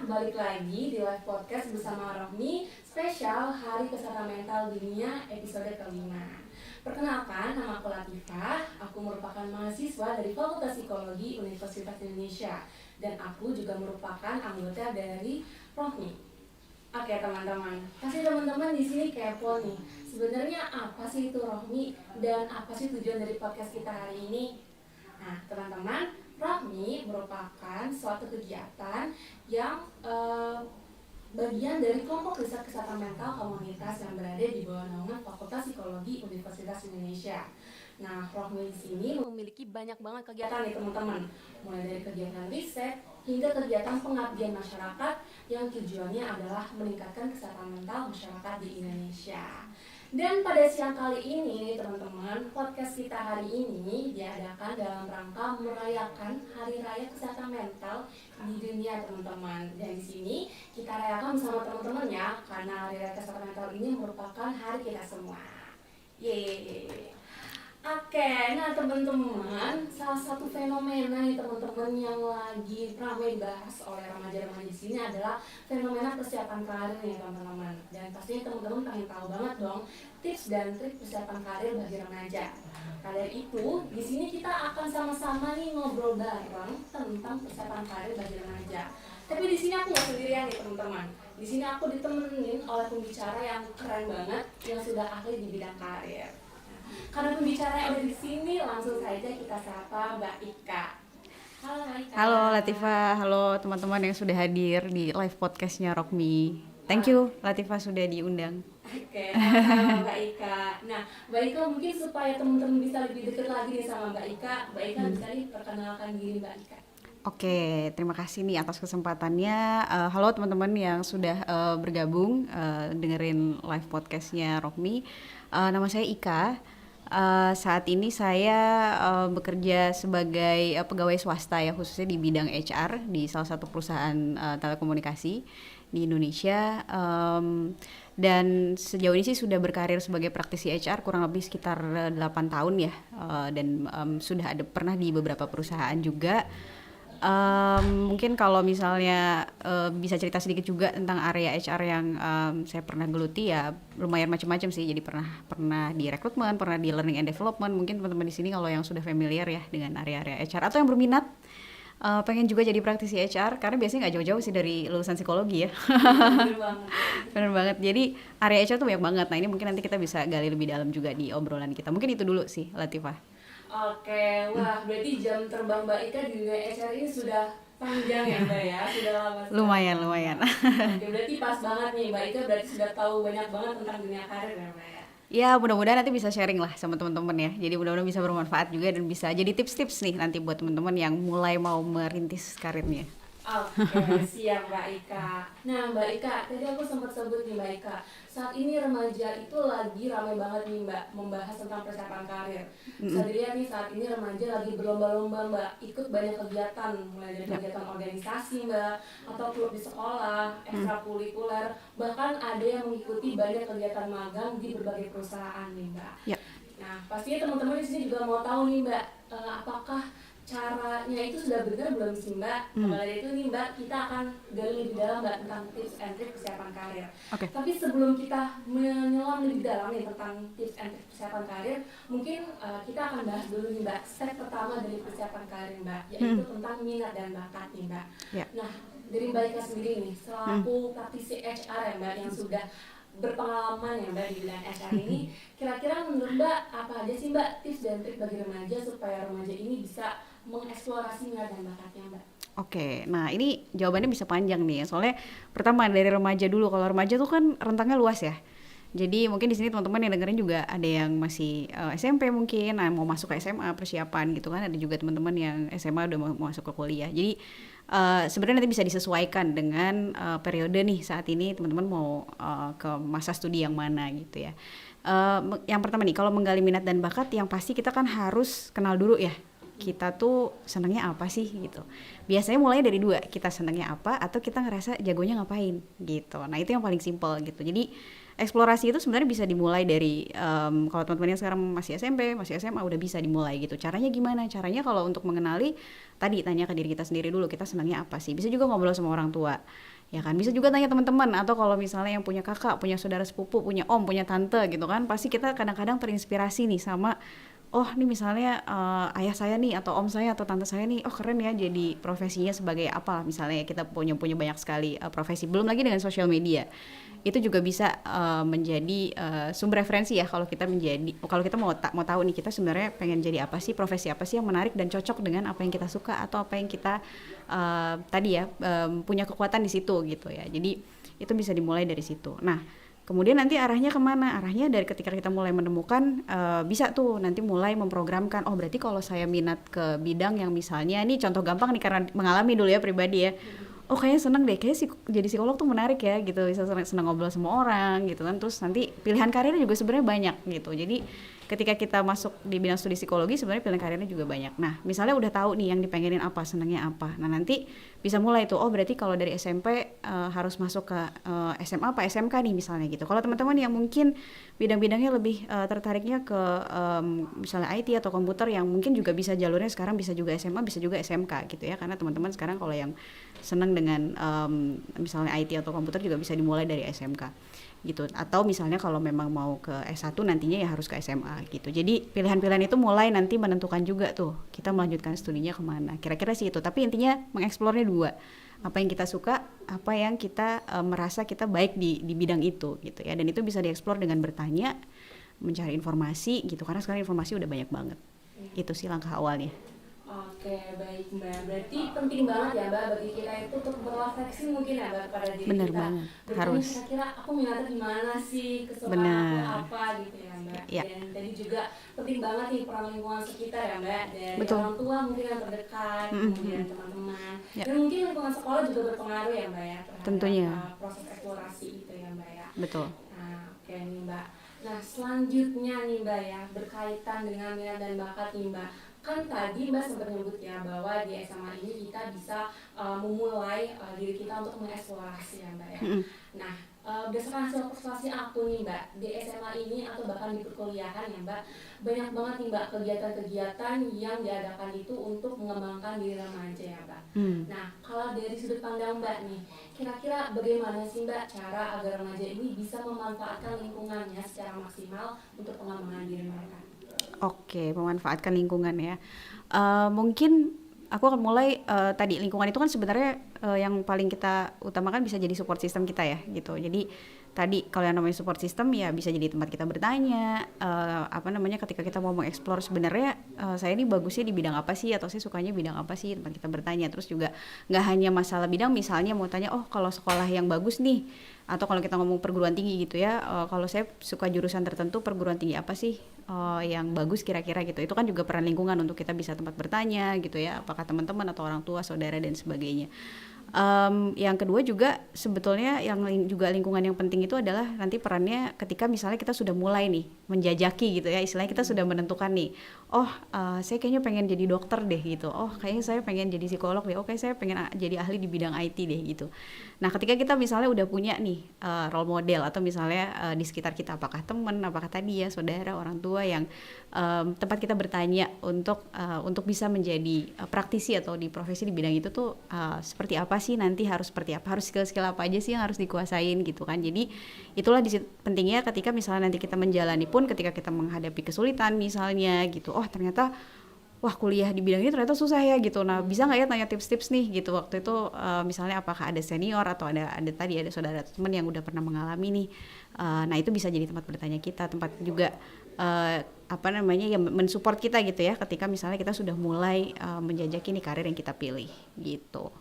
balik lagi di live podcast bersama Rohmi spesial Hari Kesehatan Mental Dunia episode kelima. Perkenalkan, nama aku Latifah, aku merupakan mahasiswa dari Fakultas Psikologi Universitas Indonesia dan aku juga merupakan anggota dari Rohmi. Oke teman-teman, pasti teman-teman di sini kepo nih. Sebenarnya apa sih itu Rohmi dan apa sih tujuan dari podcast kita hari ini? Nah teman-teman, Rohmi merupakan suatu kegiatan yang bagian dari kelompok riset kesehatan mental komunitas yang berada di bawah naungan Fakultas Psikologi Universitas Indonesia. Nah, Rohmi di sini memiliki banyak banget kegiatan nih teman-teman, mulai dari kegiatan riset hingga kegiatan pengabdian masyarakat yang tujuannya adalah meningkatkan kesehatan mental masyarakat di Indonesia. Dan pada siang kali ini teman-teman, podcast kita hari ini diadakan dalam rangka merayakan Hari Raya Kesehatan Mental di dunia teman-teman. Dan di sini kita rayakan bersama teman-teman ya, karena Hari Raya Kesehatan Mental ini merupakan hari kita semua. Yeay. Oke, nah teman-teman, salah satu fenomena nih teman-teman yang lagi ramai dibahas oleh remaja-remaja di sini adalah fenomena persiapan karir nih teman-teman. Dan pastinya teman-teman pengen tahu banget dong tips dan trik persiapan karir bagi remaja. Nah dari itu, di sini kita akan sama-sama nih ngobrol bareng tentang persiapan karir bagi remaja. Tapi di sini aku nggak sendirian nih teman-teman. Di sini aku ditemenin oleh pembicara yang keren banget, yang sudah ahli di bidang karir. Karena pembicara yang ada di sini, langsung saja kita sapa Mbak Ika. Halo Mbak Ika. Halo Latifah, halo teman-teman yang sudah hadir di live podcastnya Rohmi. Thank you Latifah sudah diundang. Oke, halo Mbak Ika. Nah, Mbak Ika mungkin supaya teman-teman bisa lebih dekat lagi nih sama Mbak Ika bisa nih perkenalkan diri Mbak Ika. Oke, terima kasih nih atas kesempatannya. Halo teman-teman yang sudah bergabung dengerin live podcastnya Rohmi. Nama saya Ika. Saat ini saya bekerja sebagai pegawai swasta ya, khususnya di bidang HR di salah satu perusahaan telekomunikasi di Indonesia, dan sejauh ini sih sudah berkarir sebagai praktisi HR kurang lebih sekitar 8 tahun ya, dan sudah pernah di beberapa perusahaan juga. Mungkin kalau misalnya bisa cerita sedikit juga tentang area HR yang saya pernah geluti ya, lumayan macam-macam sih. Jadi pernah di rekrutmen, pernah di learning and development. Mungkin teman-teman di sini kalau yang sudah familiar ya dengan area-area HR atau yang berminat pengen juga jadi praktisi HR, karena biasanya nggak jauh-jauh sih dari lulusan psikologi ya. Bener banget. Jadi area HR tuh banyak banget. Nah ini mungkin nanti kita bisa gali lebih dalam juga di obrolan kita. Mungkin itu dulu sih Latifah. Oke, wah berarti jam terbang Mbak Ika di dunia HR ini sudah panjang ya Mbak ya, sudah lama sekali. Lumayan. Oke, berarti pas banget nih Mbak Ika berarti sudah tahu banyak banget tentang dunia karir ya Mbak ya. Ya mudah-mudahan nanti bisa sharing lah sama teman-teman ya. Jadi mudah-mudahan bisa bermanfaat juga dan bisa jadi tips-tips nih nanti buat teman-teman yang mulai mau merintis karirnya. Oke, siap Mbak Ika. Nah Mbak Ika, tadi aku sempat sebut nih Mbak Ika, saat ini remaja itu lagi ramai banget nih Mbak membahas tentang persiapan karir. Bisa dilihat nih saat ini remaja lagi berlomba-lomba Mbak, ikut banyak kegiatan, mulai dari kegiatan organisasi Mbak, atau klub di sekolah, ekstrakurikuler, bahkan ada yang mengikuti banyak kegiatan magang di berbagai perusahaan nih Mbak. Nah pastinya teman-teman di sini juga mau tahu nih Mbak, apakah caranya itu sudah benar belum sih Mbak? Maka dari itu nih Mbak, kita akan gali lebih dalam Mbak tentang tips and trik persiapan karir. Okay. Tapi sebelum kita menyelam lebih dalam nih tentang tips and trik persiapan karir, mungkin kita akan bahas dulu nih Mbak step pertama dari persiapan karir Mbak, yaitu tentang minat dan bakat nih Mbak. Nah dari Mbak Ika sendiri nih, selaku praktisi HR ya Mbak yang sudah berpengalaman ya Mbak di bidang HR ini, kira-kira menurut Mbak apa aja sih Mbak tips dan trik bagi remaja supaya remaja ini bisa mengeksplorasi minat dan bakatnya Mbak? Oke, nah ini jawabannya bisa panjang nih ya, soalnya pertama dari remaja dulu. Kalau remaja tuh kan rentangnya luas ya. Jadi mungkin di sini teman-teman yang dengerin juga ada yang masih SMP mungkin, mau masuk ke SMA persiapan gitu kan. Ada juga teman-teman yang SMA udah mau masuk ke kuliah. Jadi sebenarnya nanti bisa disesuaikan dengan periode nih saat ini teman-teman mau ke masa studi yang mana gitu ya. Yang pertama nih, kalau menggali minat dan bakat, yang pasti kita kan harus kenal dulu ya. Kita tuh senangnya apa sih gitu. Biasanya mulai dari dua, kita senangnya apa atau kita ngerasa jagonya ngapain gitu. Nah itu yang paling simpel gitu. Jadi eksplorasi itu sebenarnya bisa dimulai dari kalau teman-teman yang sekarang masih SMP, masih SMA udah bisa dimulai gitu. Caranya gimana? Caranya kalau untuk mengenali tadi tanya ke diri kita sendiri dulu, kita senangnya apa sih? Bisa juga ngobrol sama orang tua. Ya kan, bisa juga tanya teman-teman atau kalau misalnya yang punya kakak, punya saudara sepupu, punya om, punya tante gitu kan, pasti kita kadang-kadang terinspirasi nih sama oh ini misalnya ayah saya nih atau om saya atau tante saya nih, oh keren ya jadi profesinya sebagai apa, misalnya kita punya banyak sekali profesi, belum lagi dengan sosial media itu juga bisa menjadi sumber referensi ya kalau kita kalau kita mau tahu nih kita sebenarnya pengen jadi apa sih, profesi apa sih yang menarik dan cocok dengan apa yang kita suka atau apa yang kita tadi ya punya kekuatan di situ gitu ya. Jadi itu bisa dimulai dari situ. Nah, kemudian nanti arahnya kemana? Arahnya dari ketika kita mulai menemukan bisa tuh nanti mulai memprogramkan, oh berarti kalau saya minat ke bidang yang misalnya, ini contoh gampang nih karena mengalami dulu ya pribadi ya, oh kayaknya seneng deh, kayaknya jadi psikolog tuh menarik ya gitu, bisa seneng ngobrol sama orang gitu kan, terus nanti pilihan karirnya juga sebenarnya banyak gitu. Jadi ketika kita masuk di bidang studi psikologi sebenarnya pilihan karirnya juga banyak. Nah misalnya udah tahu nih yang dipengenin apa, senengnya apa, nah nanti bisa mulai tuh, oh berarti kalau dari SMP harus masuk ke SMA apa SMK nih misalnya gitu. Kalau teman-teman yang mungkin bidang-bidangnya lebih tertariknya ke misalnya IT atau komputer, yang mungkin juga bisa jalurnya sekarang bisa juga SMA bisa juga SMK gitu ya, karena teman-teman sekarang kalau yang senang dengan misalnya IT atau komputer juga bisa dimulai dari SMK gitu, atau misalnya kalau memang mau ke S1 nantinya ya harus ke SMA gitu. Jadi pilihan-pilihan itu mulai nanti menentukan juga tuh kita melanjutkan studinya kemana, kira-kira sih itu. Tapi intinya mengeksplornya dua, apa yang kita suka, apa yang kita merasa kita baik di bidang itu gitu ya. Dan itu bisa dieksplor dengan bertanya, mencari informasi gitu, karena sekarang informasi udah banyak banget. Itu sih langkah awalnya. Oke, baik Mbak. Berarti penting banget ya Mbak bagi kita itu untuk berrefleksi mungkin ya Mbak pada diri Bener kita. banget, Berarti harus. kira-kira aku minatnya di mana sih, kesukaan Bener. aku apa gitu ya Mbak. Ya. Dan tadi juga penting banget nih peran lingkungan sekitar ya Mbak. Dari Betul. orang tua mungkin yang terdekat, kemudian teman-teman. Ya. Dan mungkin lingkungan sekolah juga berpengaruh ya Mbak ya terhadap Tentunya. Proses eksplorasi gitu ya Mbak ya. Betul. Nah, oke nih Mbak. Nah, selanjutnya nih Mbak ya, berkaitan dengan minat dan bakat nih Mbak. Kan tadi Mbak sempat menyebut ya bahwa di SMA ini kita bisa memulai diri kita untuk mengeksplorasi ya Mbak ya. Nah, berdasarkan hasil observasi aku nih Mbak, di SMA ini atau bahkan di perkuliahan ya Mbak, banyak banget nih Mbak kegiatan-kegiatan yang diadakan itu untuk mengembangkan diri remaja ya Mbak. Nah, kalau dari sudut pandang Mbak nih, kira-kira bagaimana sih Mbak cara agar remaja ini bisa memanfaatkan lingkungannya secara maksimal untuk pengembangan diri mereka? Oke, memanfaatkan lingkungan ya. Mungkin aku akan mulai tadi lingkungan itu kan sebenarnya yang paling kita utamakan bisa jadi support system kita ya gitu. Jadi tadi kalau yang namanya support system ya bisa jadi tempat kita bertanya ketika kita mau mengeksplor sebenarnya saya ini bagusnya di bidang apa sih, atau saya sukanya bidang apa sih, tempat kita bertanya. Terus juga nggak hanya masalah bidang, misalnya mau tanya oh kalau sekolah yang bagus nih, atau kalau kita ngomong perguruan tinggi gitu ya, kalau saya suka jurusan tertentu, perguruan tinggi apa sih yang bagus kira-kira gitu. Itu kan juga peran lingkungan untuk kita bisa tempat bertanya gitu ya, apakah teman-teman atau orang tua, saudara dan sebagainya. Yang kedua juga sebetulnya yang juga lingkungan yang penting itu adalah nanti perannya ketika misalnya kita sudah mulai nih menjajaki gitu ya, istilahnya kita sudah menentukan nih, saya kayaknya pengen jadi dokter deh gitu, kayaknya saya pengen jadi psikolog deh, oke saya pengen jadi ahli di bidang IT deh gitu. Nah ketika kita misalnya udah punya nih role model, atau misalnya di sekitar kita, apakah teman, apakah tadi ya saudara, orang tua yang tempat kita bertanya untuk bisa menjadi praktisi atau di profesi di bidang itu tuh seperti apa sih nanti, harus seperti apa, harus skill-skill apa aja sih yang harus dikuasain gitu kan. Jadi itulah pentingnya ketika misalnya nanti kita menjalani pun, ketika kita menghadapi kesulitan misalnya gitu, ternyata wah kuliah di bidang ini ternyata susah ya gitu. Nah bisa nggak ya tanya tips-tips nih gitu waktu itu, misalnya apakah ada senior atau ada saudara teman yang udah pernah mengalami nih. Nah itu bisa jadi tempat bertanya kita, tempat juga mensupport kita gitu ya ketika misalnya kita sudah mulai menjajaki nih karir yang kita pilih gitu.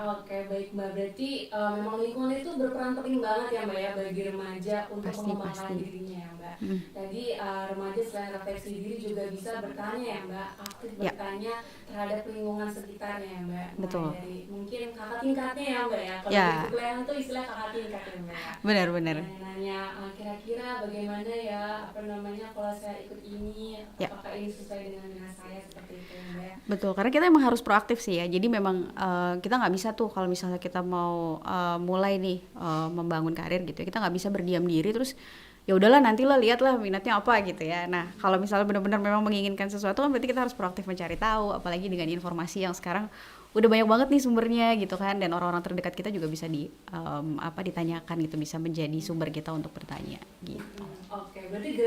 Oke, baik Mbak. Berarti memang lingkungan itu berperan penting banget ya Mbak ya bagi remaja untuk mengembangkan dirinya ya Mbak. Jadi remaja selain refleksi diri juga bisa bertanya ya Mbak, aktif bertanya terhadap lingkungan sekitarnya ya Mbak. Betul. Dari mungkin kakak tingkatnya ya Mbak ya. Kalau di kuliah itu istilah kakak tingkat ya Mbak ya. Benar. Nanya kira-kira bagaimana ya kalau saya ikut ini, apakah ini sesuai dengan minat saya, seperti itu ya Mbak. Betul, karena kita emang harus proaktif sih ya. Jadi memang kita nggak bisa tuh kalau misalnya kita mau mulai nih membangun karir gitu ya, kita nggak bisa berdiam diri terus ya udahlah nanti lo lihatlah minatnya apa gitu ya. Nah kalau misalnya benar-benar memang menginginkan sesuatu kan berarti kita harus proaktif mencari tahu, apalagi dengan informasi yang sekarang udah banyak banget nih sumbernya gitu kan, dan orang-orang terdekat kita juga bisa ditanyakan gitu, bisa menjadi sumber kita untuk bertanya gitu. Oke, berarti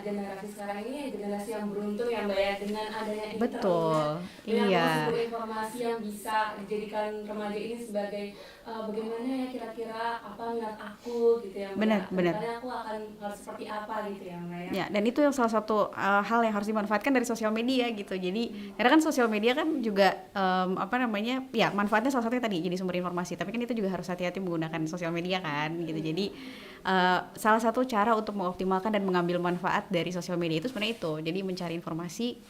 generasi sekarang ini generasi yang beruntung ya Mbak ya, dengan adanya internet. Betul, iya. Sumber informasi yang bisa dijadikan remaja ini sebagai bagaimana ya kira-kira apa minat aku gitu ya Mbak. Benar. Aku harus seperti apa gitu ya Mbak ya. Ya, dan itu yang salah satu hal yang harus dimanfaatkan dari sosial media gitu. Jadi karena kan sosial media kan juga ya manfaatnya salah satunya tadi jadi sumber informasi, tapi kan itu juga harus hati-hati menggunakan sosial media kan gitu. Jadi salah satu cara untuk mengoptimalkan dan mengambil manfaat dari sosial media itu sebenarnya itu. Jadi mencari informasi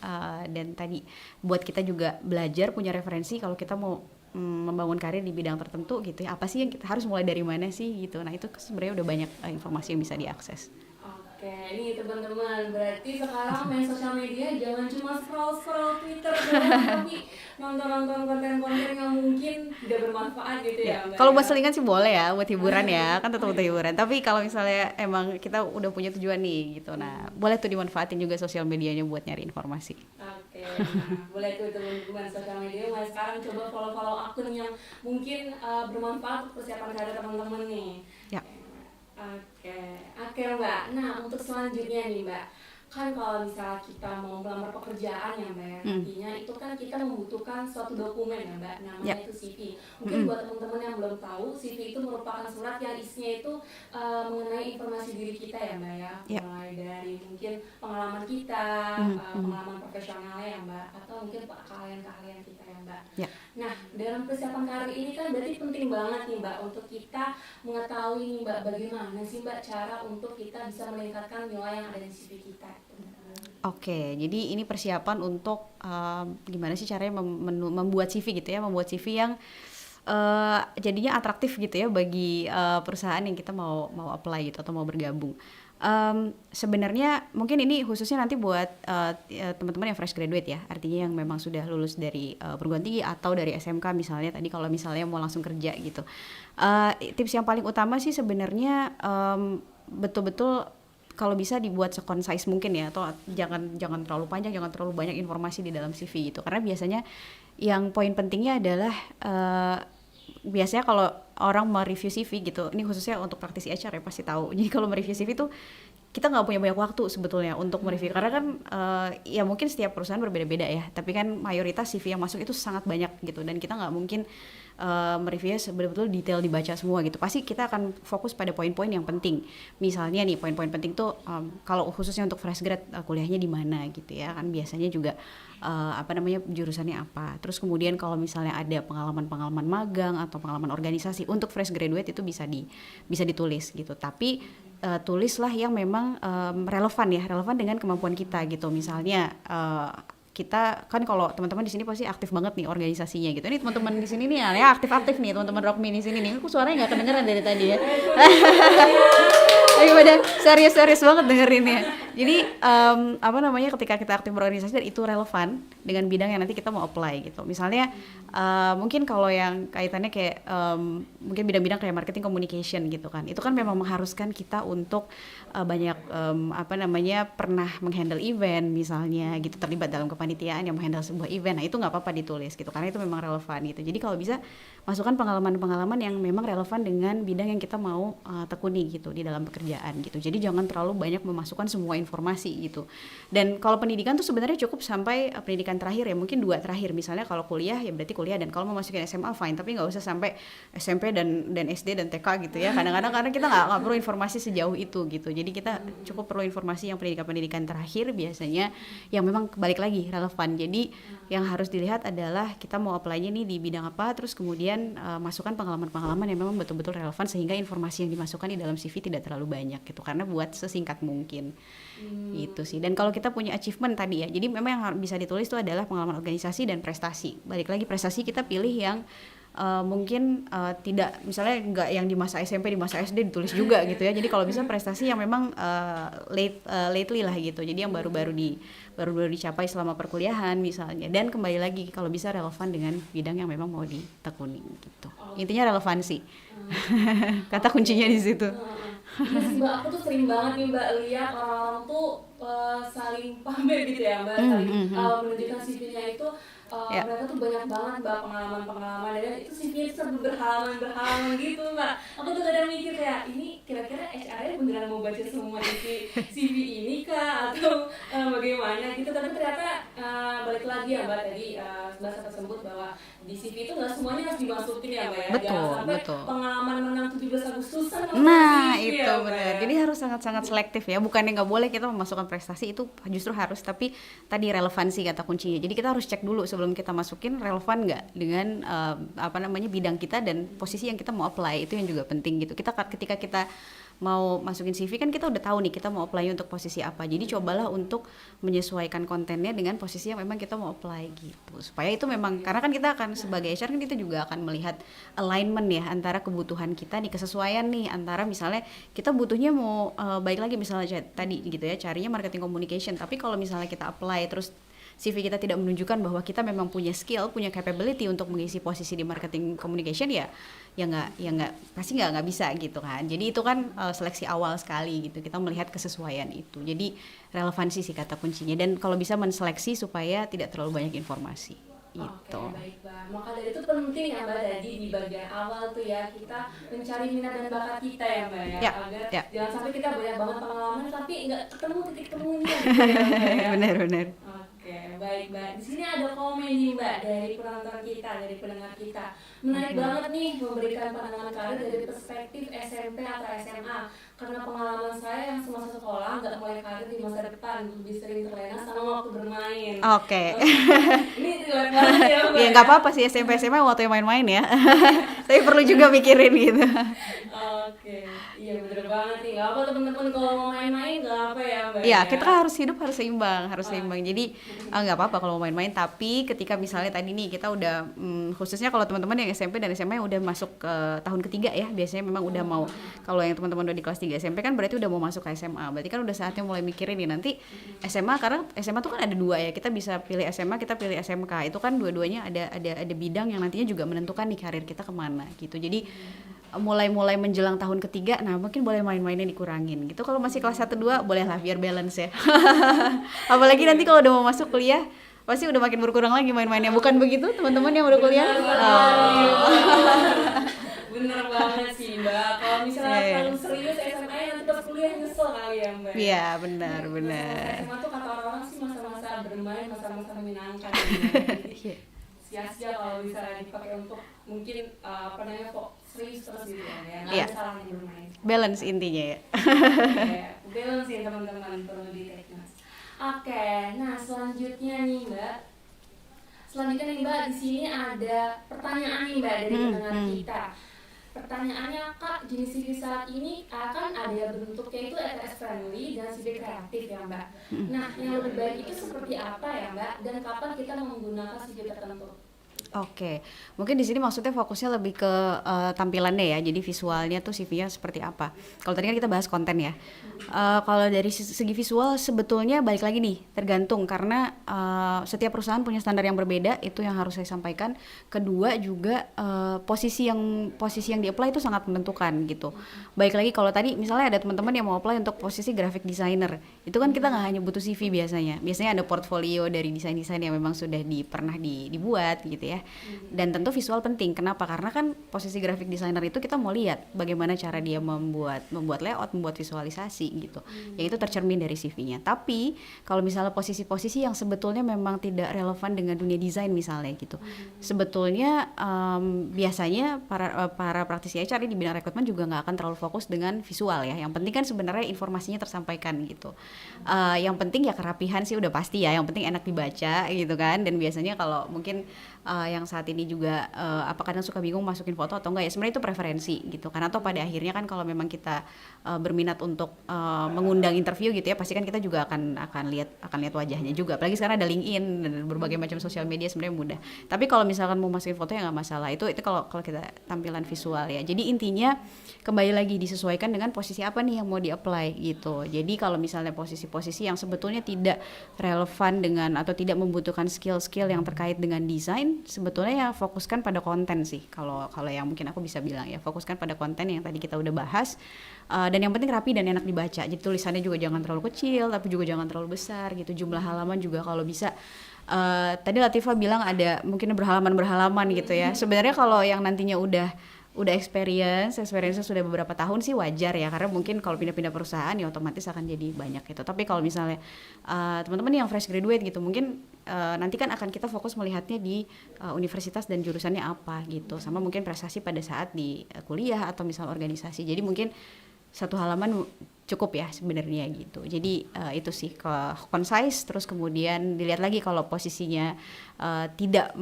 dan tadi buat kita juga belajar, punya referensi kalau kita mau membangun karir di bidang tertentu gitu ya. Apa sih yang kita harus mulai dari mana sih gitu. Nah, itu sebenarnya udah banyak informasi yang bisa diakses. Oke, ini teman-teman, berarti sekarang main sosial media jangan cuma scroll Twitter doang, tapi nonton konten-konten yang mungkin tidak bermanfaat gitu ya Mbak. Kalau buat selingan sih boleh ya, buat hiburan ya, kan tetap buat hiburan. Tapi kalau misalnya emang kita udah punya tujuan nih gitu, nah boleh tuh dimanfaatin juga sosial medianya buat nyari informasi. Oke, nah, boleh tuh teman-teman sosial media mulai sekarang coba follow akun yang mungkin bermanfaat untuk persiapan karir teman-teman nih. Ya. Oke Mbak. Nah untuk selanjutnya nih Mbak, kan kalau misalnya kita mau melamar pekerjaan ya Mbak ya, nantinya itu kan kita membutuhkan suatu dokumen ya Mbak, namanya itu CV. Mungkin buat teman-teman yang belum tahu, CV itu merupakan surat yang isinya itu mengenai informasi diri kita ya Mbak ya, mulai dari mungkin pengalaman kita, pengalaman profesionalnya ya Mbak, atau mungkin keahlian kita ya Mbak. Nah dalam persiapan karir ini kan berarti penting banget nih Mbak untuk kita mengetahui nih Mbak bagaimana sih Mbak cara untuk kita bisa meningkatkan nilai yang ada di CV kita. Oke, jadi ini persiapan untuk gimana sih caranya membuat CV gitu ya, membuat CV yang jadinya atraktif gitu ya bagi perusahaan yang kita mau apply gitu atau mau bergabung. Sebenarnya mungkin ini khususnya nanti buat teman-teman yang fresh graduate ya, artinya yang memang sudah lulus dari perguruan tinggi atau dari SMK misalnya, tadi kalau misalnya mau langsung kerja gitu. Tips yang paling utama sih sebenarnya betul-betul kalau bisa dibuat se-concise mungkin ya, atau jangan terlalu panjang, jangan terlalu banyak informasi di dalam CV gitu, karena biasanya yang poin pentingnya adalah biasanya kalau orang mereview CV gitu, ini khususnya untuk praktisi HR ya pasti tahu. Jadi kalau mereview CV tuh kita nggak punya banyak waktu sebetulnya untuk mereview, karena kan ya mungkin setiap perusahaan berbeda-beda ya, tapi kan mayoritas CV yang masuk itu sangat banyak gitu, dan kita nggak mungkin mereviewnya betul-betul detail dibaca semua gitu. Pasti kita akan fokus pada poin-poin yang penting. Misalnya nih poin-poin penting tuh kalau khususnya untuk fresh grad kuliahnya di mana gitu ya, kan biasanya juga jurusannya apa. Terus kemudian kalau misalnya ada pengalaman magang atau pengalaman organisasi untuk fresh graduate itu bisa ditulis gitu. Tapi tulislah yang memang relevan dengan kemampuan kita gitu. Misalnya kita kan kalau teman-teman di sini pasti aktif banget nih organisasinya gitu. Ini teman-teman di sini nih ya aktif nih teman-teman Rockme di sini nih. Aku suaranya nggak kedengeran dari tadi ya. Tapi pada serius banget dengerinnya. Jadi ketika kita aktif berorganisasi dan itu relevan dengan bidang yang nanti kita mau apply gitu. Misalnya mungkin kalau yang kaitannya kayak mungkin bidang-bidang kayak marketing communication gitu kan. Itu kan memang mengharuskan kita untuk pernah menghandle event misalnya gitu, terlibat dalam kepanitiaan yang menghandle sebuah event. Nah itu nggak apa-apa ditulis gitu karena itu memang relevan gitu. Jadi kalau bisa masukkan pengalaman-pengalaman yang memang relevan dengan bidang yang kita mau tekuni gitu di dalam pekerjaan gitu. Jadi jangan terlalu banyak memasukkan semua informasi gitu. Dan kalau pendidikan tuh sebenarnya cukup sampai pendidikan terakhir ya, mungkin 2 terakhir. Misalnya kalau kuliah ya berarti kuliah, dan kalau mau masukin SMA fine, tapi nggak usah sampai SMP dan SD dan TK gitu ya. Kadang-kadang karena kita nggak perlu informasi sejauh itu gitu. Jadi kita cukup perlu informasi yang pendidikan terakhir biasanya yang memang balik lagi relevan. Jadi yang harus dilihat adalah kita mau apply-nya nih di bidang apa, terus kemudian masukkan pengalaman-pengalaman yang memang betul-betul relevan sehingga informasi yang dimasukkan di dalam CV tidak terlalu banyak gitu, karena buat sesingkat mungkin. Itu sih. Dan kalau kita punya achievement tadi ya, jadi memang yang bisa ditulis itu adalah pengalaman organisasi dan prestasi. Balik lagi prestasi kita pilih yang mungkin tidak, misalnya nggak yang di masa SMP, di masa SD ditulis juga gitu ya. Jadi kalau bisa prestasi yang memang lately lah gitu, jadi yang baru-baru dicapai selama perkuliahan misalnya. Dan kembali lagi kalau bisa relevan dengan bidang yang memang mau ditekuni gitu. Intinya relevansi. Kata kuncinya di situ. Iya sih Mbak, aku tuh sering banget nih Mbak lihat orang-orang tuh saling pamer gitu ya Mbak, saling menunjukkan CV-nya itu. Mereka tuh banyak banget Mbak pengalaman-pengalaman, dan itu CV-nya tuh berhalaman gitu Mbak. Aku tuh kadang mikir ya, ini kira-kira HR-nya beneran mau baca semua isi CV ini kah atau bagaimana gitu. Tapi ternyata balik lagi ya Mbak, tadi Mbak sempat sebut bahwa di CV itu nggak semuanya harus dimasukin ya Mbak ya. Jangan sampai pengalaman menang 17 Agustusan. Nah itu ya, benar. Jadi harus sangat-sangat selektif ya. Bukannya nggak boleh kita memasukkan prestasi, itu justru harus. Tapi tadi relevansi kata kuncinya. Jadi kita harus cek dulu sebelum kita masukin relevan nggak dengan bidang kita dan posisi yang kita mau apply. Itu yang juga penting gitu. Ketika kita mau masukin CV kan kita udah tahu nih kita mau apply untuk posisi apa. Jadi cobalah untuk menyesuaikan kontennya dengan posisi yang memang kita mau apply gitu. Supaya itu memang, karena kan kita akan sebagai HR kan kita juga akan melihat alignment ya antara kebutuhan kita nih, kesesuaian nih antara misalnya kita butuhnya mau baik lagi misalnya tadi gitu ya, carinya marketing communication. Tapi kalau misalnya kita apply terus CV kita tidak menunjukkan bahwa kita memang punya skill, punya capability untuk mengisi posisi di marketing communication, pasti nggak bisa gitu kan. Jadi itu kan seleksi awal sekali gitu, kita melihat kesesuaian itu. Jadi relevansi sih kata kuncinya, dan kalau bisa menseleksi supaya tidak terlalu banyak informasi. Gitu. Oke, baik Mbak. Maka dari itu penting ya Mbak, tadi di bagian awal tuh ya kita mencari minat dan bakat kita ya Mbak ya, agar jangan sampai kita banyak banget pengalaman tapi nggak ketemu titik temunya gitu ya Mbak ya. Benar. Oke, baik Mbak. Di sini ada komen nih Mbak dari penonton kita, dari pendengar kita. Menarik banget nih memberikan pandangan karir dari perspektif SMP atau SMA. Karena pengalaman saya yang semasa sekolah nggak mulai karir di masa depan, lebih sering terlena sama waktu bermain. Oke. Ini relate banget ya Mbak. Ya nggak apa-apa sih, SMP SMA waktu yang main-main ya. Tapi perlu juga mikirin gitu. Oke, iya bener banget nih. Nggak apa teman-teman kalau mau main-main nggak apa ya Mbak. Iya, kita kan harus hidup harus seimbang. Jadi nggak apa-apa kalau mau main-main. Tapi ketika misalnya tadi nih kita udah khususnya kalau teman-teman yang SMP dan SMA udah masuk ke tahun ketiga ya, biasanya memang udah mau. Kalau yang teman-teman udah di kelas 3 SMP kan berarti udah mau masuk ke SMA. Berarti kan udah saatnya mulai mikirin nih nanti SMA, karena SMA tuh kan ada dua ya. Kita bisa pilih SMA, kita pilih SMK. Itu kan dua-duanya ada bidang yang nantinya juga menentukan nih karir kita kemana gitu. Jadi mulai menjelang tahun ketiga, nah mungkin boleh main-mainnya dikurangin gitu. Kalau masih kelas 1-2 bolehlah biar balance ya. Apalagi nanti kalau udah mau masuk kuliah pasti udah makin berkurang lagi main-mainnya. Bukan begitu teman-teman yang udah kuliah? Bener banget sih Mbak. Kalau misalnya terlalu serius SMA nanti pas kuliah nyesel kali ya Mbak. Iya benar. SMA tuh kata orang-orang sih masa-masa bermain, masa-masa menyenangkan. Sia-sia kalau misalnya dipakai untuk mungkin kok serius terus gitu ya. Nggak ada salahnya bermain. Balance intinya ya. Balance ya teman-teman, perlu di-take. Oke, nah selanjutnya nih Mbak. Di sini ada pertanyaan nih Mbak dari pendengar kita. Pertanyaannya, Kak, jenis CV saat ini akan ada bentuknya itu ETS friendly dan CV kreatif ya Mbak. Nah, yang lebih baik itu seperti apa ya Mbak? Dan kapan kita menggunakan CV tertentu? Oke, mungkin di sini maksudnya fokusnya lebih ke tampilannya ya, jadi visualnya tuh CV-nya seperti apa. Kalau tadi kan kita bahas konten ya. Kalau dari segi visual sebetulnya balik lagi nih, tergantung karena setiap perusahaan punya standar yang berbeda, itu yang harus saya sampaikan. Kedua juga posisi yang di-apply itu sangat menentukan gitu. Baik lagi kalau tadi misalnya ada teman-teman yang mau apply untuk posisi graphic designer, itu kan kita nggak hanya butuh CV biasanya ada portfolio dari desain-desain yang memang sudah pernah dibuat gitu ya. Dan tentu visual penting. Kenapa? Karena kan posisi graphic designer itu kita mau lihat bagaimana cara dia membuat layout, membuat visualisasi gitu. Yang itu tercermin dari CV-nya. Tapi kalau misalnya posisi-posisi yang sebetulnya memang tidak relevan dengan dunia desain misalnya gitu. Sebetulnya biasanya para praktisi HR di bidang rekrutmen juga nggak akan terlalu fokus dengan visual ya. Yang penting kan sebenarnya informasinya tersampaikan gitu. Yang penting ya kerapihan sih udah pasti ya. Yang penting enak dibaca gitu kan. Dan biasanya kalau mungkin yang saat ini juga apa kadang suka bingung masukin foto atau enggak ya, sebenarnya itu preferensi gitu kan, atau pada akhirnya kan kalau memang kita berminat untuk mengundang interview gitu ya, pasti kan kita juga akan lihat wajahnya juga, apalagi sekarang ada LinkedIn dan berbagai macam sosial media, sebenarnya mudah. Tapi kalau misalkan mau masukin foto ya nggak masalah, itu kalau kita tampilan visual ya. Jadi intinya kembali lagi disesuaikan dengan posisi apa nih yang mau di-apply gitu. Jadi kalau misalnya posisi-posisi yang sebetulnya tidak relevan dengan atau tidak membutuhkan skill-skill yang terkait dengan desain, sebetulnya ya fokuskan pada konten sih. Kalau yang mungkin aku bisa bilang ya, fokuskan pada konten yang tadi kita udah bahas. Dan yang penting rapi dan enak dibaca. Jadi tulisannya juga jangan terlalu kecil, tapi juga jangan terlalu besar gitu. Jumlah halaman juga kalau bisa. Tadi Latifah bilang ada mungkin berhalaman gitu ya. Sebenarnya kalau yang nantinya udah experience sudah beberapa tahun sih wajar ya, karena mungkin kalau pindah-pindah perusahaan ya otomatis akan jadi banyak gitu. Tapi kalau misalnya teman-teman yang fresh graduate gitu, mungkin nanti kan akan kita fokus melihatnya di universitas dan jurusannya apa gitu, sama mungkin prestasi pada saat di kuliah atau misal organisasi. Jadi mungkin satu halaman cukup ya sebenarnya gitu. Jadi itu sih concise, terus kemudian dilihat lagi kalau posisinya tidak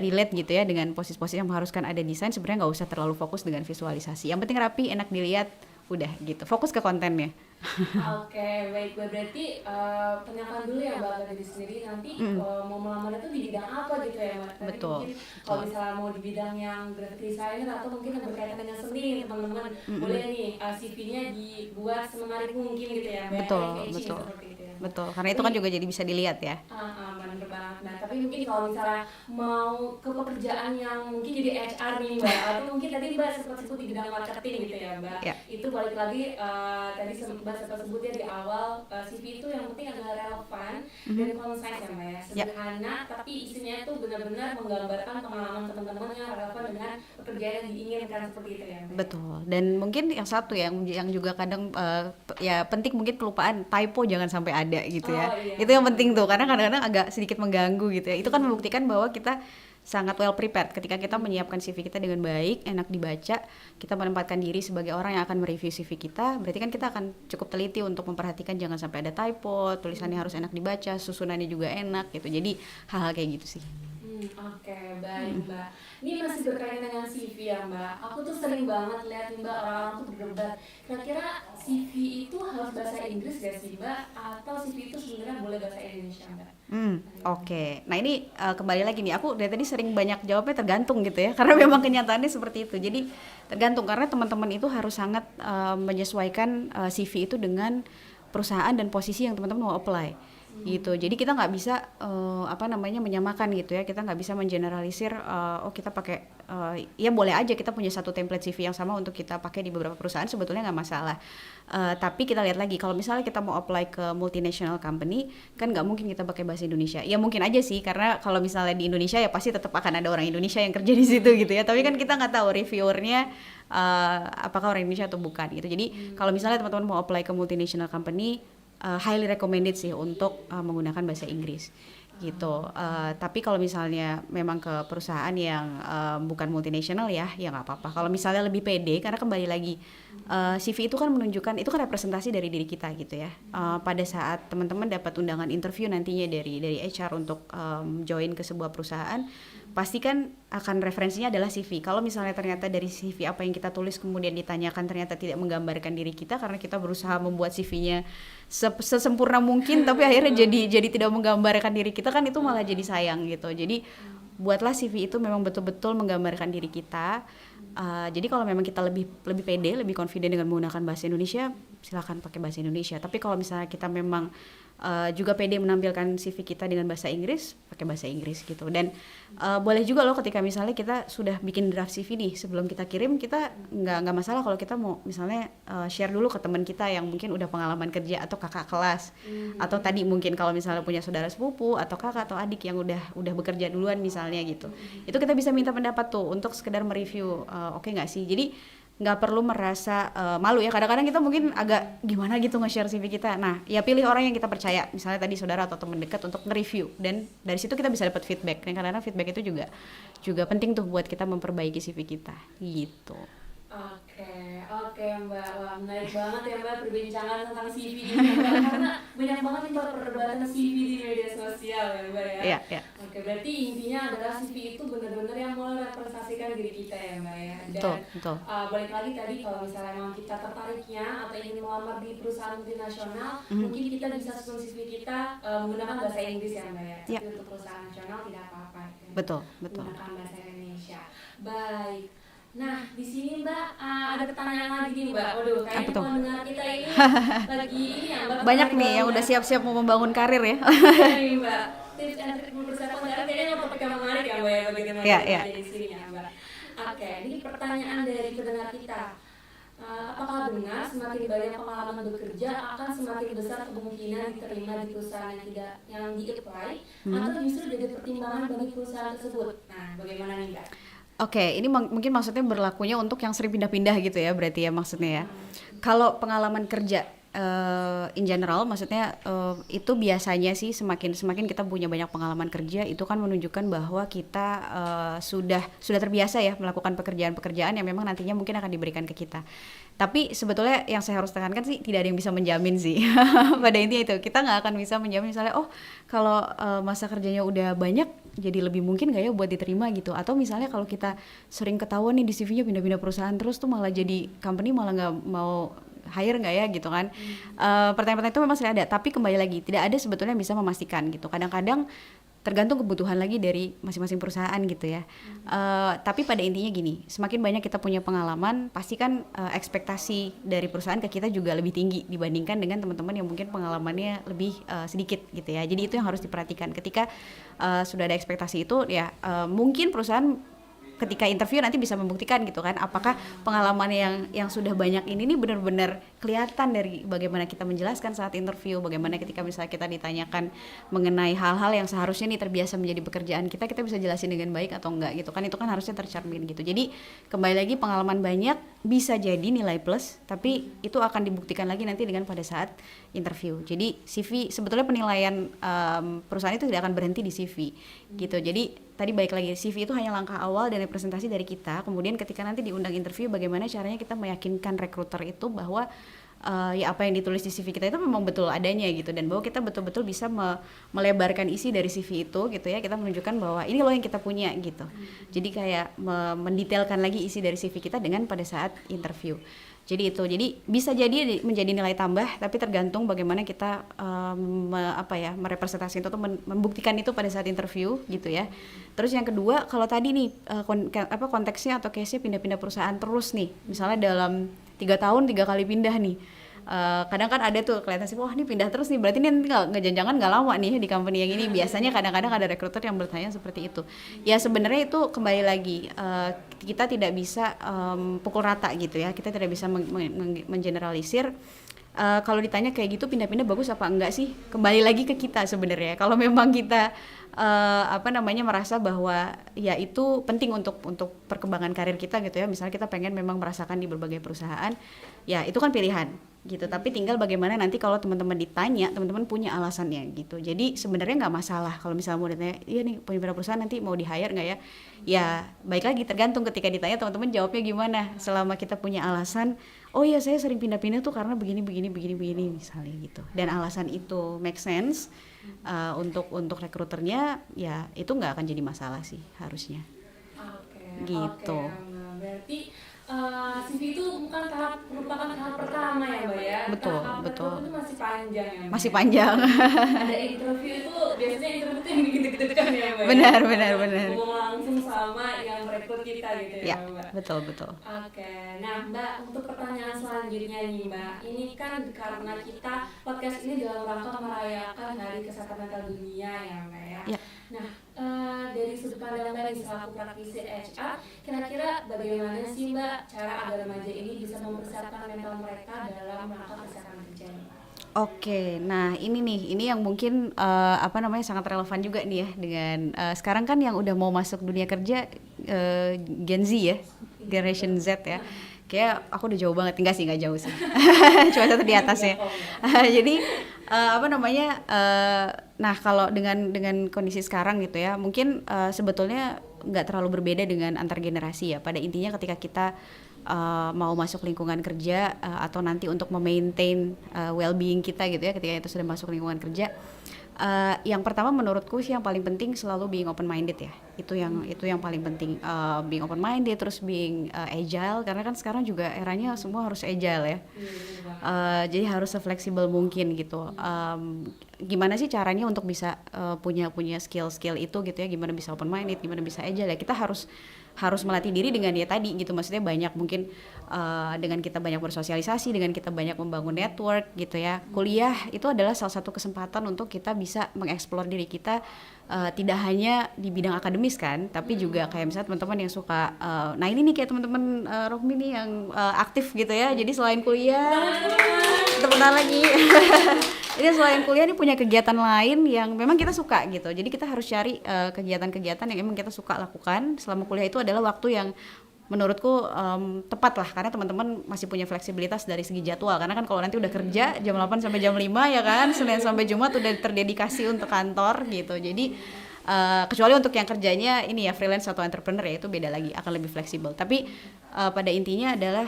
relate gitu ya dengan posisi-posisi yang mengharuskan ada desain, sebenarnya nggak usah terlalu fokus dengan visualisasi. Yang penting rapi, enak dilihat, udah gitu. Fokus ke kontennya. Oke, baik. Berarti perkenalkan dulu ya Mbak dari sendiri, nanti mau melamar itu di bidang apa gitu ya Mbak? Betul. Mungkin kalau misalnya mau di bidang yang graphic designer atau mungkin yang berkaitan dengan seni nih teman-teman, boleh nih CV-nya dibuat semenarik mungkin gitu ya Mbak? Betul. Seperti itu ya. Betul, karena itu kan juga jadi bisa dilihat ya. Benar banget. Nah, tapi mungkin kalau misalnya mau ke pekerjaan yang mungkin jadi HR nih Mbak, atau mungkin tadi Mbak sempat sebut di bidang marketing gitu ya Mbak, itu balik lagi tadi Mbak sempat sebut ya di awal, CV itu yang penting adalah relevan dan concise ya Mbak ya, sederhana tapi isinya itu benar-benar menggambarkan pengalaman teman-teman yang relevan dengan pekerjaan yang diinginkan, seperti itu ya Mbak. Betul, dan mungkin yang satu yang juga kadang ya penting, mungkin kelupaan, typo jangan sampai ada gitu ya. Iya. Itu yang penting tuh, karena kadang-kadang agak sedikit mengganggu gitu ya. Itu kan membuktikan bahwa kita sangat well prepared ketika kita menyiapkan CV kita dengan baik, enak dibaca, kita menempatkan diri sebagai orang yang akan mereview CV kita, berarti kan kita akan cukup teliti untuk memperhatikan jangan sampai ada typo, tulisannya harus enak dibaca, susunannya juga enak gitu. Jadi hal-hal kayak gitu sih. Oke, baik Mbak. Ini masih berkaitan dengan CV ya Mbak. Aku tuh sering banget lihat Mbak orang-orang tuh berdebat. Kira-kira CV itu harus bahasa Inggris gak sih Mbak? Atau CV itu sebenarnya boleh bahasa Indonesia Mbak? Oke. Nah ini kembali lagi nih, aku dari tadi sering banyak jawabnya tergantung gitu ya, karena memang kenyataannya seperti itu. Jadi tergantung, karena teman-teman itu harus sangat menyesuaikan CV itu dengan perusahaan dan posisi yang teman-teman mau apply. Gitu, jadi kita nggak bisa menyamakan gitu ya, kita nggak bisa mengeneralisir kita pakai ya boleh aja kita punya satu template CV yang sama untuk kita pakai di beberapa perusahaan, sebetulnya nggak masalah. Tapi kita lihat lagi, kalau misalnya kita mau apply ke multinational company, kan nggak mungkin kita pakai bahasa Indonesia. Ya mungkin aja sih, karena kalau misalnya di Indonesia ya pasti tetap akan ada orang Indonesia yang kerja di situ gitu ya, tapi kan kita nggak tahu reviewernya apakah orang Indonesia atau bukan gitu. Jadi kalau misalnya teman-teman mau apply ke multinational company, highly recommended sih untuk menggunakan bahasa Inggris gitu. Tapi kalau misalnya memang ke perusahaan yang bukan multinasional ya nggak apa-apa. Kalau misalnya lebih pede, karena kembali lagi CV itu kan menunjukkan, itu kan representasi dari diri kita gitu ya. Pada saat teman-teman dapat undangan interview nantinya dari HR untuk join ke sebuah perusahaan, pasti kan akan referensinya adalah CV. Kalau misalnya ternyata dari CV apa yang kita tulis kemudian ditanyakan ternyata tidak menggambarkan diri kita, karena kita berusaha membuat CV-nya sesempurna mungkin tapi akhirnya jadi tidak menggambarkan diri kita, kan itu malah jadi sayang gitu. Jadi buatlah CV itu memang betul-betul menggambarkan diri kita. Jadi kalau memang kita lebih pede, lebih confident dengan menggunakan bahasa Indonesia, silakan pakai bahasa Indonesia. Tapi kalau misalnya kita memang juga pede menampilkan CV kita dengan bahasa Inggris, pakai bahasa Inggris gitu. Dan boleh juga loh ketika misalnya kita sudah bikin draft CV nih, sebelum kita kirim, kita nggak masalah kalau kita mau misalnya share dulu ke teman kita yang mungkin udah pengalaman kerja atau kakak kelas, atau tadi mungkin kalau misalnya punya saudara sepupu atau kakak atau adik yang udah bekerja duluan misalnya gitu. Itu kita bisa minta pendapat tuh untuk sekedar mereview, oke nggak sih. Jadi nggak perlu merasa malu ya. Kadang-kadang kita mungkin agak gimana gitu nge-share CV kita. Nah, ya pilih orang yang kita percaya, misalnya tadi saudara atau teman dekat, untuk nge-review, dan dari situ kita bisa dapat feedback. Dan kadang-kadang feedback itu juga penting tuh buat kita memperbaiki CV kita gitu. Oke Mbak, wah menarik banget ya Mbak perbincangan tentang CV ini Mbak, karena banyak banget nih Mbak perdebatan CV di media sosial ya Mbak ya. Iya. Oke, Oke, berarti intinya adalah CV itu benar-benar yang merepresentasikan diri kita ya Mbak ya. Betul, Dan betul. balik lagi tadi kalau misalnya memang kita tertariknya atau ingin melamar di perusahaan multinasional, mungkin kita bisa susun CV kita menggunakan bahasa Inggris ya Mbak ya. Ya. Tapi untuk perusahaan nasional tidak apa-apa. Ya. Betul, betul. Menggunakan bahasa Indonesia. Baik. Nah, di sini Mbak ada pertanyaan lagi nih Mbak. Waduh, kayaknya pendengar kita ini lagi ini ya Mbak. Banyak nih yang udah siap-siap mau membangun karir ya. Iya Mbak. Tips and trik mempersiapkan karir kayaknya topik yang menarik ya Mbak ya bagaimana di sini ya Mbak. Oke, ini pertanyaan dari pendengar kita. Apakah benar semakin banyak pengalaman bekerja akan semakin besar kemungkinan diterima di perusahaan yang di-apply atau justru jadi pertimbangan bagi perusahaan tersebut? Nah, bagaimana nih Mbak? Oke, ini mungkin maksudnya berlakunya untuk yang sering pindah-pindah gitu ya, berarti ya maksudnya ya. Kalau pengalaman kerja in general, maksudnya itu biasanya sih semakin kita punya banyak pengalaman kerja, itu kan menunjukkan bahwa kita sudah terbiasa ya melakukan pekerjaan-pekerjaan yang memang nantinya mungkin akan diberikan ke kita. Tapi sebetulnya yang saya harus tekankan sih tidak ada yang bisa menjamin sih. Pada intinya itu kita nggak akan bisa menjamin misalnya kalau masa kerjanya udah banyak jadi lebih mungkin nggak ya buat diterima gitu, atau misalnya kalau kita sering ketahuan nih di CV-nya pindah-pindah perusahaan terus tuh malah jadi company malah nggak mau hire nggak ya gitu kan. Pertanyaan-pertanyaan itu memang sering ada, tapi kembali lagi tidak ada sebetulnya yang bisa memastikan gitu. Kadang-kadang tergantung kebutuhan lagi dari masing-masing perusahaan gitu ya. Tapi pada intinya gini, semakin banyak kita punya pengalaman, pasti kan ekspektasi dari perusahaan ke kita juga lebih tinggi dibandingkan dengan teman-teman yang mungkin pengalamannya lebih sedikit gitu ya. Jadi itu yang harus diperhatikan ketika sudah ada ekspektasi itu ya. Mungkin perusahaan ketika interview nanti bisa membuktikan gitu kan, apakah pengalaman yang sudah banyak ini nih benar-benar kelihatan dari bagaimana kita menjelaskan saat interview, bagaimana ketika misalnya kita ditanyakan mengenai hal-hal yang seharusnya nih terbiasa menjadi pekerjaan kita bisa jelasin dengan baik atau enggak gitu kan, itu kan harusnya tercermin gitu. Jadi kembali lagi pengalaman banyak bisa jadi nilai plus, tapi itu akan dibuktikan lagi nanti dengan pada saat interview. Jadi CV sebetulnya penilaian perusahaan itu tidak akan berhenti di CV gitu. Jadi tadi baik lagi, CV itu hanya langkah awal dan representasi dari kita. Kemudian ketika nanti diundang interview, bagaimana caranya kita meyakinkan rekruter itu bahwa ya apa yang ditulis di CV kita itu memang betul adanya gitu, dan bahwa kita betul-betul bisa melebarkan isi dari CV itu gitu ya. Kita menunjukkan bahwa ini loh yang kita punya gitu. Jadi kayak mendetailkan lagi isi dari CV kita dengan pada saat interview. Jadi itu, jadi bisa jadi menjadi nilai tambah, tapi tergantung bagaimana kita merepresentasi itu atau membuktikan itu pada saat interview gitu ya. Terus yang kedua, kalau tadi nih konteksnya atau case-nya pindah-pindah perusahaan terus nih, misalnya dalam 3 tahun 3 kali pindah nih. Kadang kan ada tuh kelihatan sih, wah ini pindah terus nih, berarti ini jangan nggak lama nih di company yang ini. Biasanya kadang-kadang ada rekruter yang bertanya seperti itu. Ya sebenarnya itu kembali lagi, kita tidak bisa pukul rata gitu ya, kita tidak bisa mengeneralisir. Kalau ditanya kayak gitu pindah-pindah bagus apa enggak sih, kembali lagi ke kita sebenarnya. Kalau memang kita merasa bahwa ya itu penting untuk perkembangan karir kita gitu ya, misalnya kita pengen memang merasakan di berbagai perusahaan, ya itu kan pilihan gitu. Tapi tinggal bagaimana nanti kalau teman-teman ditanya, teman-teman punya alasannya gitu. Jadi sebenarnya nggak masalah kalau misalnya mau ditanya, iya nih punya perusahaan nanti mau di hire nggak ya? Ya baik lagi, tergantung ketika ditanya teman-teman jawabnya gimana. Selama kita punya alasan, oh iya saya sering pindah-pindah tuh karena begini misalnya gitu, dan alasan itu make sense untuk rekruternya, ya itu nggak akan jadi masalah sih harusnya. Gitu. Berarti CV itu merupakan tahap pertama ya Mbak ya. Betul. Itu masih panjang ya Mbak? Masih panjang. Ada interview itu, biasanya interview itu yang deg-degan ya Mbak. Benar. Ngomong langsung sama yang merekrut kita gitu ya Mbak. Betul. Oke, nah Mbak, untuk pertanyaan selanjutnya nih Mbak, ini kan karena kita podcast ini dalam rangka merayakan Hari Kesehatan Mental Dunia ya Mbak ya. Nah, dari sudut pandang Mbak selaku praktisi HR, kira-kira bagaimana sih Mbak cara agar remaja ini bisa mempersiapkan mental mereka dalam rangka kesehatan kerja? Oke, nah ini yang mungkin sangat relevan juga nih ya dengan sekarang kan yang udah mau masuk dunia kerja, Gen Z ya, Generation Z ya. Kayak aku udah jauh banget, nggak jauh sih. Cuma satu di atasnya. Jadi nah kalau dengan kondisi sekarang gitu ya, mungkin sebetulnya nggak terlalu berbeda dengan antar generasi ya. Pada intinya ketika kita mau masuk lingkungan kerja atau nanti untuk memaintain well-being kita gitu ya, ketika itu sudah masuk lingkungan kerja, Yang pertama menurutku sih yang paling penting selalu being open minded ya. Itu yang paling penting, being open minded, terus being agile, karena kan sekarang juga eranya semua harus agile ya. Jadi harus se-fleksibel mungkin gitu. Gimana sih caranya untuk bisa punya skill itu gitu ya, gimana bisa open minded, gimana bisa agile ya, kita harus melatih diri dengan ya tadi gitu, maksudnya banyak mungkin dengan kita banyak bersosialisasi, dengan kita banyak membangun network gitu ya. Kuliah itu adalah salah satu kesempatan untuk kita bisa mengeksplor diri kita, tidak hanya di bidang akademis kan, tapi juga kayak misalnya teman-teman yang suka nah ini nih kayak teman-teman Rohmi nih yang aktif gitu ya, jadi selain kuliah teman lagi jadi selain kuliah nih punya kegiatan lain yang memang kita suka gitu, jadi kita harus cari kegiatan-kegiatan yang memang kita suka lakukan selama kuliah. Itu adalah waktu yang menurutku tepat lah, karena teman-teman masih punya fleksibilitas dari segi jadwal, karena kan kalau nanti udah kerja jam 8 sampai jam 5 ya kan, Senin sampai Jumat udah terdedikasi untuk kantor gitu. Jadi kecuali untuk yang kerjanya ini ya freelance atau entrepreneur ya, itu beda lagi, akan lebih fleksibel. Tapi pada intinya adalah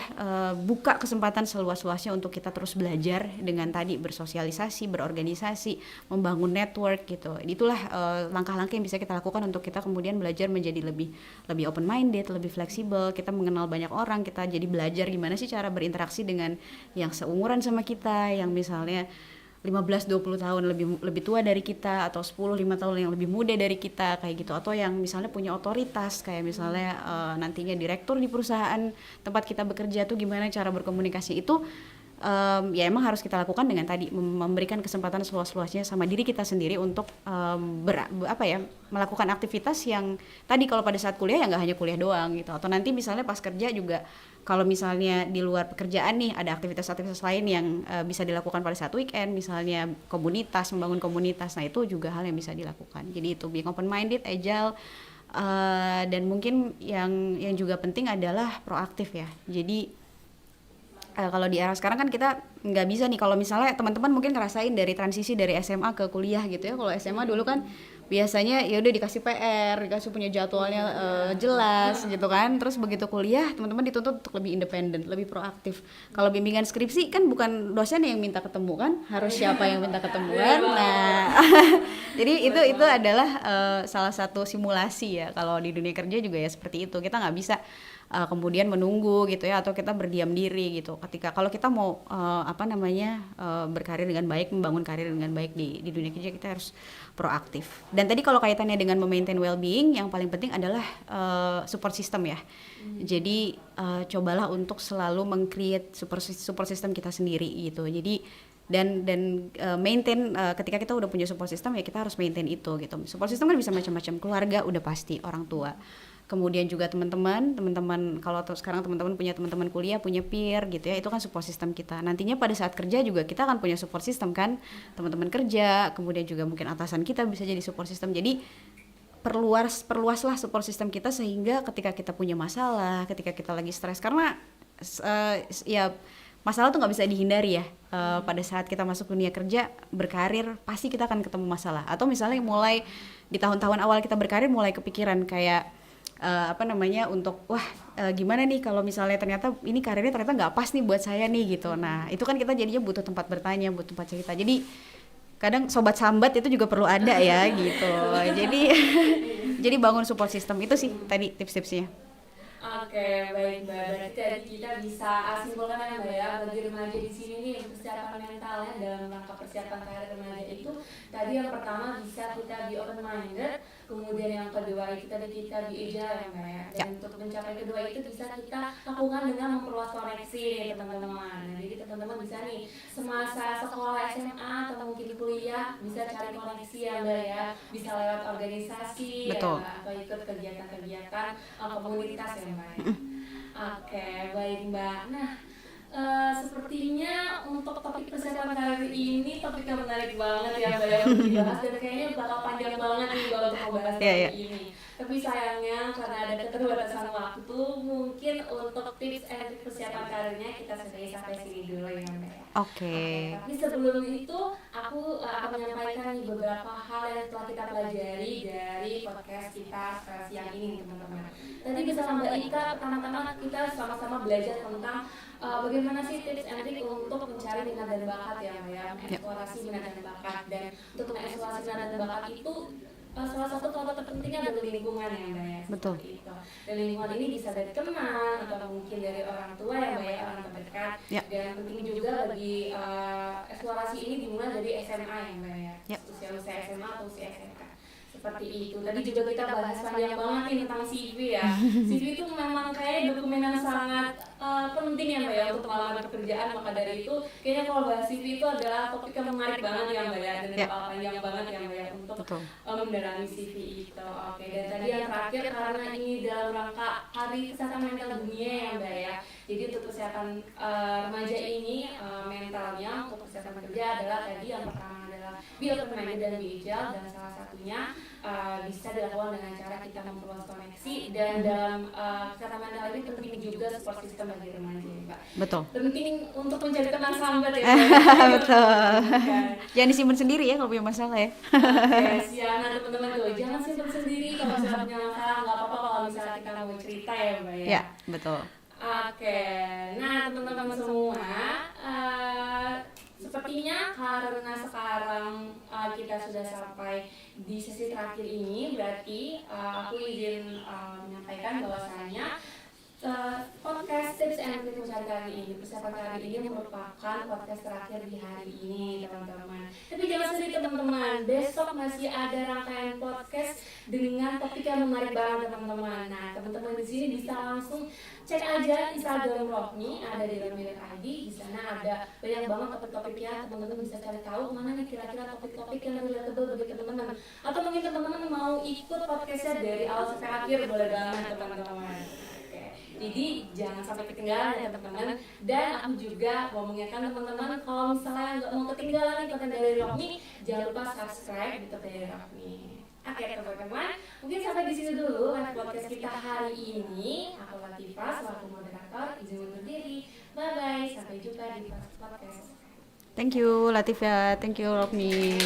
buka kesempatan seluas-luasnya untuk kita terus belajar dengan tadi bersosialisasi, berorganisasi, membangun network gitu. Itulah langkah-langkah yang bisa kita lakukan untuk kita kemudian belajar menjadi lebih open minded, lebih fleksibel. Kita mengenal banyak orang, kita jadi belajar gimana sih cara berinteraksi dengan yang seumuran sama kita, yang misalnya 15-20 tahun lebih tua dari kita, atau 10-5 tahun yang lebih muda dari kita kayak gitu, atau yang misalnya punya otoritas kayak misalnya nantinya direktur di perusahaan tempat kita bekerja tuh gimana cara berkomunikasi itu. Ya emang harus kita lakukan dengan tadi memberikan kesempatan seluas-luasnya sama diri kita sendiri untuk melakukan aktivitas yang tadi kalau pada saat kuliah ya nggak hanya kuliah doang gitu, atau nanti misalnya pas kerja juga kalau misalnya di luar pekerjaan nih ada aktivitas-aktivitas lain yang bisa dilakukan pada saat weekend, misalnya komunitas, membangun komunitas, nah itu juga hal yang bisa dilakukan. Jadi itu being open minded, agile, dan mungkin yang juga penting adalah proaktif ya. Jadi kalau di era sekarang kan kita nggak bisa nih, kalau misalnya teman-teman mungkin ngerasain dari transisi dari SMA ke kuliah gitu ya. Kalau SMA dulu kan biasanya ya udah dikasih PR, dikasih punya jadwalnya jelas gitu kan. Terus begitu kuliah teman-teman dituntut untuk lebih independen, lebih proaktif. Kalau bimbingan skripsi kan bukan dosen yang minta ketemu kan, harus siapa yang minta ketemu kan. Nah jadi itu adalah salah satu simulasi ya. Kalau di dunia kerja juga ya seperti itu, kita nggak bisa kemudian menunggu gitu ya, atau kita berdiam diri gitu. Ketika kalau kita mau berkarir dengan baik, membangun karir dengan baik di dunia kerja, kita harus proaktif. Dan tadi kalau kaitannya dengan memaintain well-being, yang paling penting adalah support system ya. Jadi cobalah untuk selalu meng-create support system kita sendiri gitu. Jadi dan maintain, ketika kita udah punya support system ya kita harus maintain itu gitu. Support system kan bisa macam-macam, keluarga udah pasti, orang tua. Kemudian juga teman-teman kalau sekarang teman-teman punya teman-teman kuliah, punya peer gitu ya, itu kan support system kita. Nantinya pada saat kerja juga kita akan punya support system kan, teman-teman kerja, kemudian juga mungkin atasan kita bisa jadi support system. Jadi perluaslah support system kita, sehingga ketika kita punya masalah, ketika kita lagi stres, karena ya masalah tuh nggak bisa dihindari ya. Pada saat kita masuk dunia kerja, berkarir, pasti kita akan ketemu masalah. Atau misalnya mulai di tahun-tahun awal kita berkarir mulai kepikiran kayak untuk gimana nih kalau misalnya ternyata ini karirnya ternyata nggak pas nih buat saya nih gitu. Nah itu kan kita jadinya butuh tempat bertanya, butuh tempat cerita. Jadi kadang sobat sambat itu juga perlu ada ya gitu. Jadi bangun support system, itu sih tadi tips-tipsnya. Oke, baik Mbak. Berarti tadi kita bisa simpulkan ya Mbak ya, bagi remaja di sini nih untuk persiapan mentalnya dalam rangka persiapan karir remaja itu tadi yang pertama bisa kita be open minded, kemudian yang kedua itu tadi kita be agile ya Mbak ya. Dan untuk mencapai kedua itu bisa kita lakukan dengan memperluas koneksi nih teman-teman. Nah, jadi teman-teman bisa nih semasa sekolah SMA atau mungkin kuliah bisa cari koneksi ya Mbak ya, bisa lewat organisasi ya, atau ikut kegiatan-kegiatan komunitas ya Mbak. Oke, baik Mbak. Nah, sepertinya untuk topik persiapan karir ini topik yang menarik banget ya Mbak yang dibahas, dan kayaknya bakal panjang banget nih Mbak untuk membahas topik ini. Tapi Tapi sayangnya karena ada keterbatasan waktu, mungkin untuk tips and trik persiapan karirnya kita sudahi sampai sini dulu ya Mbak ya. Oke. Tapi sebelum itu aku akan menyampaikan nih beberapa hal yang telah kita pelajari dari podcast kita siang ini teman-teman. Tadi bersama Mbak Ika, pertama-tama kita sama-sama belajar tentang bagaimana sih tips and trik untuk mencari minat dan bakat ya Mbak ya, mengeksplorasi minat dan bakat. Dan untuk mengeksplorasi minat dan bakat itu salah satu faktor terpentingnya adalah lingkungan ya Mbak ya. Betul. Itu. Dan lingkungan ini bisa dari teman atau mungkin dari orang tua ya Mbak ya, orang terdekat. Ya. Dan penting juga bagi eksplorasi ini dimulai dari SMA ya Mbak ya. Ya. Usia SMA atau usia SMK. Seperti itu. Tadi juga kita bahas panjang banget nih tentang CV ya. CV itu memang kayak dokumen yang sangat penting ya Mbak ya untuk pengalaman pekerjaan. Maka dari itu kayaknya kalau bahas CV itu adalah topik yang menarik banget ya Mbak ya. Dan panjang banget ya Mbak ya untuk mendalami CV itu. Oke, dan tadi yang terakhir karena ini dalam rangka Hari Kesehatan Mental Dunia ya Mbak ya. Jadi untuk kesehatan remaja ini mentalnya untuk kesehatan kerja adalah tadi yang pertama adalah be open-minded dan be agile, dan salah satunya bisa dilakukan dengan cara kita memperluas koneksi. Dan dalam kesehatan mental ini penting juga support system bagi remaja ya Mbak. Betul. Penting untuk mencari teman sambat ya Betul. Jangan disimpan sendiri ya kalau punya masalah ya. Oke, siap. Nah teman-teman tuh jangan simpan sendiri kalau misalnya punya masalah, nggak apa-apa kalau misalnya kita mau cerita ya Mbak ya. Ya, betul. Oke, nah teman-teman semua, sepertinya karena sekarang kita sudah sampai di sesi terakhir ini, berarti aku izin menyampaikan bahwasanya podcast tips and trik persiapan kali ini merupakan podcast terakhir di hari ini teman-teman. Tapi jangan sedih teman-teman, besok masih ada rangkaian podcast dengan topik yang menarik banget teman-teman. Nah teman-teman di sini bisa langsung cek aja Instagram Rohmi, ada di rohmi.id. Di sana ada banyak banget topik-topiknya, teman-teman bisa cari tahu mana nih kira-kira topik-topik yang relatable bagi teman-teman. Atau mungkin teman-teman mau ikut podcastnya dari awal sampai akhir, boleh banget teman-teman. Jadi jangan sampai ketinggalan ya teman-teman. Dan aku juga mau mengingatkan teman-teman kalau misalnya nggak mau ketinggalan konten dari Rohmi, jangan lupa subscribe di konten dari Rohmi. Oke teman-teman, mungkin sampai di sini dulu live podcast kita hari ini. Aku Latifah selaku moderator, izin undur diri. Bye bye, sampai jumpa di podcast. Thank you Latifah, thank you Rohmi.